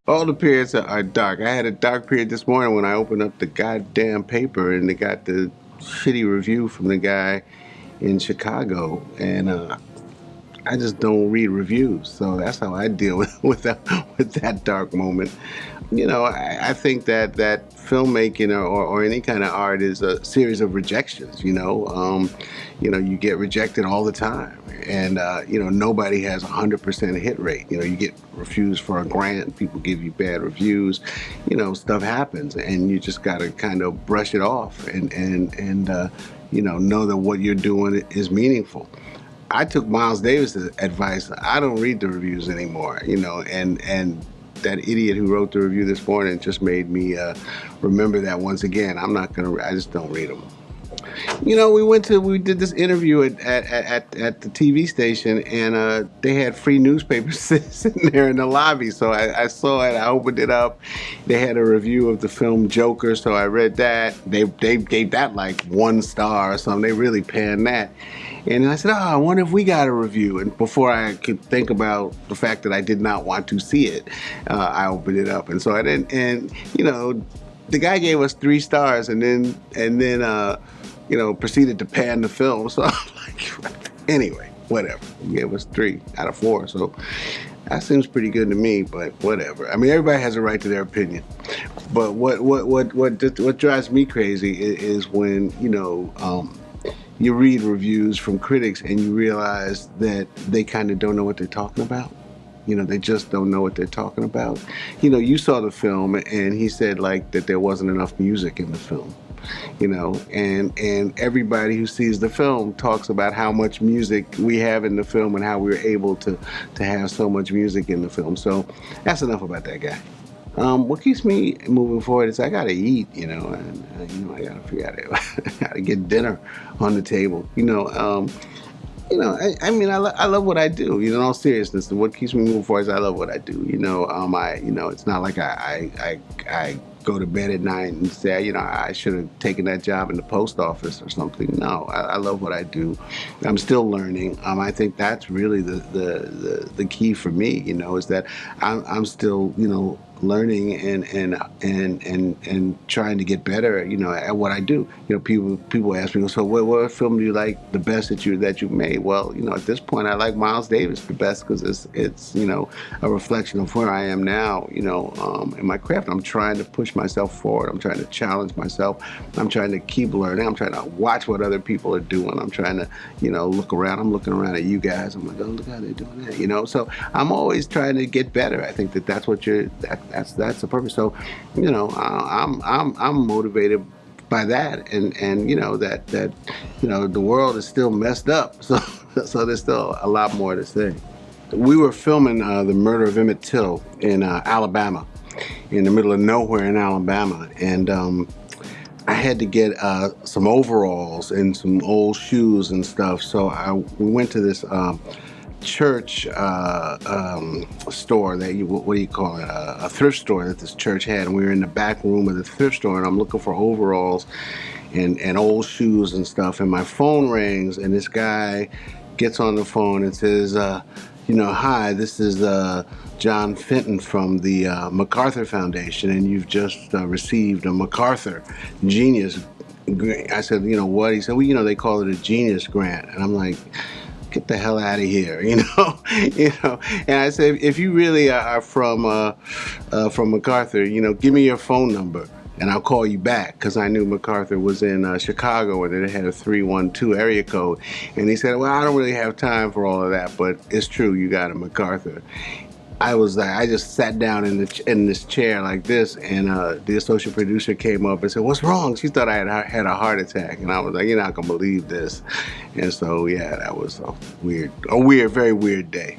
All the periods are dark. I had a dark period this morning when I opened up the goddamn paper and they got the shitty review from the guy in Chicago, and I just don't read reviews, so that's how I deal with that dark moment. I think that filmmaking or any kind of art is a series of rejections. You get rejected all the time, and nobody has 100% hit rate. You get refused for a grant, people give you bad reviews. Stuff happens, and you just got to kind of brush it off and know that what you're doing is meaningful. I took Miles Davis's advice. I don't read the reviews anymore, and that idiot who wrote the review this morning just made me remember that once again. I just don't read them. We did this interview at the TV station, and they had free newspapers sitting there in the lobby. So I saw it, I opened it up. They had a review of the film Joker, so I read that. They gave that like 1 star or something. They really panned that. And I said, I wonder if we got a review. And before I could think about the fact that I did not want to see it, I opened it up. And so I didn't, and the guy gave us 3 stars and then proceeded to pan the film. So I'm like, anyway, whatever. He gave us 3 out of 4. So that seems pretty good to me, but whatever. I mean, everybody has a right to their opinion. But what drives me crazy is when, you read reviews from critics and you realize that they kind of don't know what they're talking about. They just don't know what they're talking about. You saw the film and he said like that there wasn't enough music in the film. And everybody who sees the film talks about how much music we have in the film and how we were able to have so much music in the film. So that's enough about that guy. What keeps me moving forward is I gotta eat, and I gotta figure out I gotta get dinner on the table. I love what I do. In all seriousness, what keeps me moving forward is I love what I do. It's not like I go to bed at night and say, I should have taken that job in the post office or something. No, I love what I do. I'm still learning. I think that's really the key for me. Is that I'm still, learning and trying to get better, at what I do. People ask me, so what film do you like the best that you made? Well, at this point I like Miles Davis the best because it's a reflection of where I am now, in my craft. I'm trying to push myself forward. I'm trying to challenge myself. I'm trying to keep learning. I'm trying to watch what other people are doing. I'm trying to, look around. I'm looking around at you guys. I'm like, oh, look how they're doing that, So I'm always trying to get better. I think that's what that's the purpose. So, I'm motivated by that, and that the world is still messed up. So there's still a lot more to say. We were filming the murder of Emmett Till in Alabama, in the middle of nowhere in Alabama, and I had to get some overalls and some old shoes and stuff. So we went to this church store that what do you call it? A thrift store that this church had, and we were in the back room of the thrift store, and I'm looking for overalls and old shoes and stuff, and my phone rings, and this guy gets on the phone and says, hi, this is John Fenton from the MacArthur Foundation, and you've just received a MacArthur Genius Grant. I said, what? He said, well, they call it a Genius Grant. And I'm like, get the hell out of here, And I said, if you really are from MacArthur, give me your phone number and I'll call you back, because I knew MacArthur was in Chicago and it had a 312 area code. And he said, well, I don't really have time for all of that, but it's true, you got a MacArthur. I was like, I just sat down in this chair like this, and the associate producer came up and said, "What's wrong?" She thought I had a heart attack, and I was like, "You're not gonna believe this." And so, yeah, that was a very weird day.